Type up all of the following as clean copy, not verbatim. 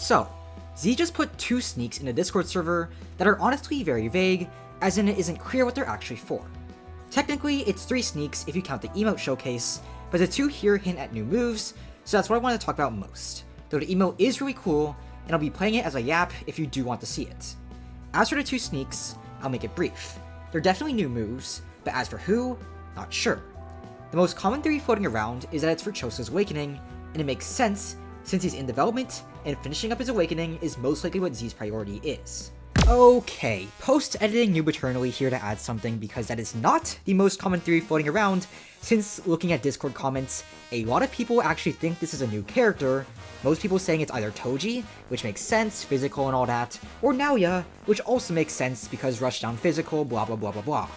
So, Z just put 2 sneaks in a Discord server that are honestly very vague, as in it isn't clear what they're actually for. Technically, it's 3 sneaks if you count the emote showcase, but the 2 here hint at new moves, so that's what I want to talk about most. Though the emote is really cool, and I'll be playing it as a yap if you do want to see it. As for the 2 sneaks, I'll make it brief. They're definitely new moves, but as for who, not sure. The most common theory floating around is that it's for Choso's awakening, and it makes sense since he's in development, and finishing up his awakening is most likely what Z's priority is. Okay, post-editing Noob Eternally here to add something because that is not the most common theory floating around, since looking at Discord comments, a lot of people actually think this is a new character, most people saying it's either Toji, which makes sense, physical and all that, or Naoya, which also makes sense because rushdown physical, blah blah blah blah blah.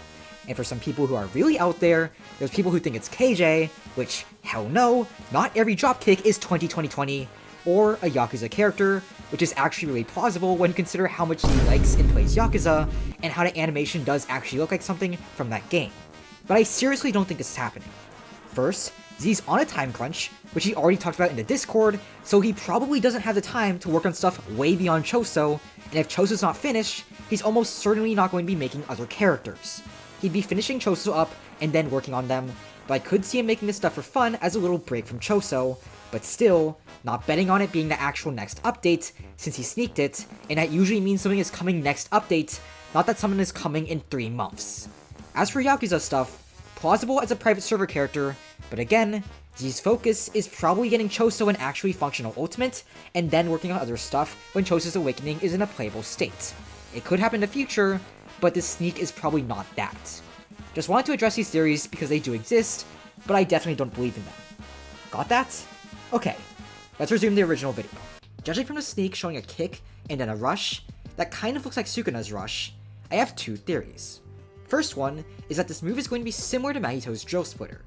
And for some people who are really out there, there's people who think it's KJ, which, hell no, not every dropkick is 2020, or a Yakuza character, which is actually really plausible when you consider how much he likes and plays Yakuza, and how the animation does actually look like something from that game. But I seriously don't think this is happening. First, Z's on a time crunch, which he already talked about in the Discord, so he probably doesn't have the time to work on stuff way beyond Choso, and if Choso's not finished, he's almost certainly not going to be making other characters. He'd be finishing Choso up and then working on them, but I could see him making this stuff for fun as a little break from Choso, but still, not betting on it being the actual next update, since he sneaked it, and that usually means something is coming next update, not that something is coming in 3 months. As for Yakuza stuff, plausible as a private server character, but again, Z's focus is probably getting Choso an actually functional ultimate, and then working on other stuff when Choso's awakening is in a playable state. It could happen in the future, but this sneak is probably not that. Just wanted to address these theories because they do exist, but I definitely don't believe in them. Got that? Okay, let's resume the original video. Judging from the sneak showing a kick and then a rush, that kind of looks like Sukuna's rush, I have 2 theories. First one is that this move is going to be similar to Mahito's drill splitter.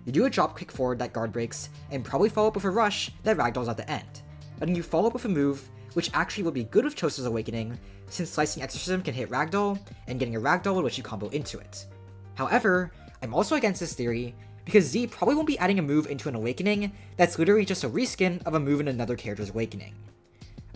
You do a drop kick forward that guard breaks, and probably follow up with a rush that ragdolls at the end. But then you follow up with a move, which actually would be good with Choso's awakening, since slicing exorcism can hit ragdoll, and getting a ragdoll would let you combo into it. However, I'm also against this theory, because Z probably won't be adding a move into an awakening that's literally just a reskin of a move in another character's awakening.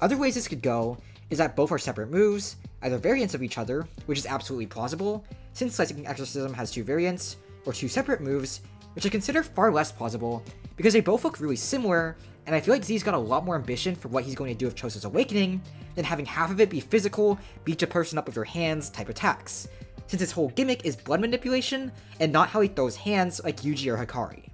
Other ways this could go is that both are separate moves, either variants of each other, which is absolutely plausible, since slicing exorcism has 2 variants, or 2 separate moves, which I consider far less plausible, because they both look really similar, and I feel like Z's got a lot more ambition for what he's going to do with Choso's awakening, than having half of it be physical, beat a person up with your hands type attacks, since his whole gimmick is blood manipulation, and not how he throws hands like Yuji or Hakari.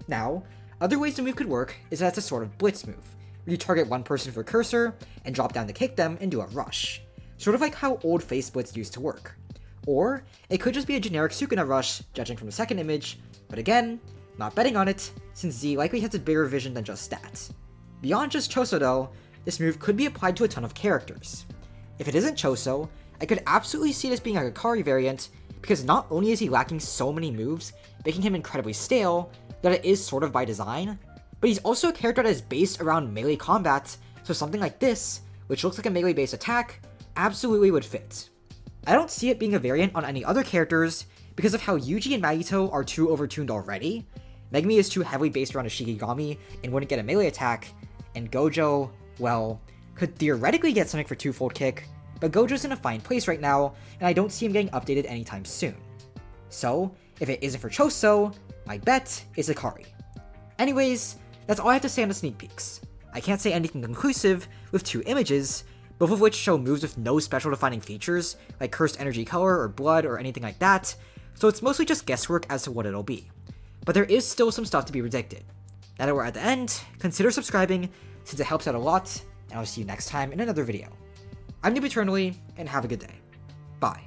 Now, other ways the move could work is that it's a sort of blitz move, where you target one person with a cursor, and drop down to kick them and do a rush, sort of like how old face splits used to work. Or, it could just be a generic Sukuna rush, judging from the second image, but again, not betting on it, since Z likely has a bigger vision than just that. Beyond just Choso though, this move could be applied to a ton of characters. If it isn't Choso, I could absolutely see this being a Hakari variant, because not only is he lacking so many moves, making him incredibly stale, that it is sort of by design, but he's also a character that is based around melee combat, so something like this, which looks like a melee-based attack, absolutely would fit. I don't see it being a variant on any other characters, because of how Yuji and Mahito are too overtuned already. Megumi is too heavily based around a Shikigami and wouldn't get a melee attack, and Gojo, well, could theoretically get something for 2-fold kick, but Gojo's in a fine place right now, and I don't see him getting updated anytime soon. So, if it isn't for Choso, my bet is Hakari. Anyways, that's all I have to say on the sneak peeks. I can't say anything conclusive with 2 images, both of which show moves with no special defining features, like cursed energy color or blood or anything like that, so it's mostly just guesswork as to what it'll be. But there is still some stuff to be predicted. Now that we're at the end, consider subscribing, since it helps out a lot, and I'll see you next time in another video. I'm Noob Eternally, and have a good day. Bye.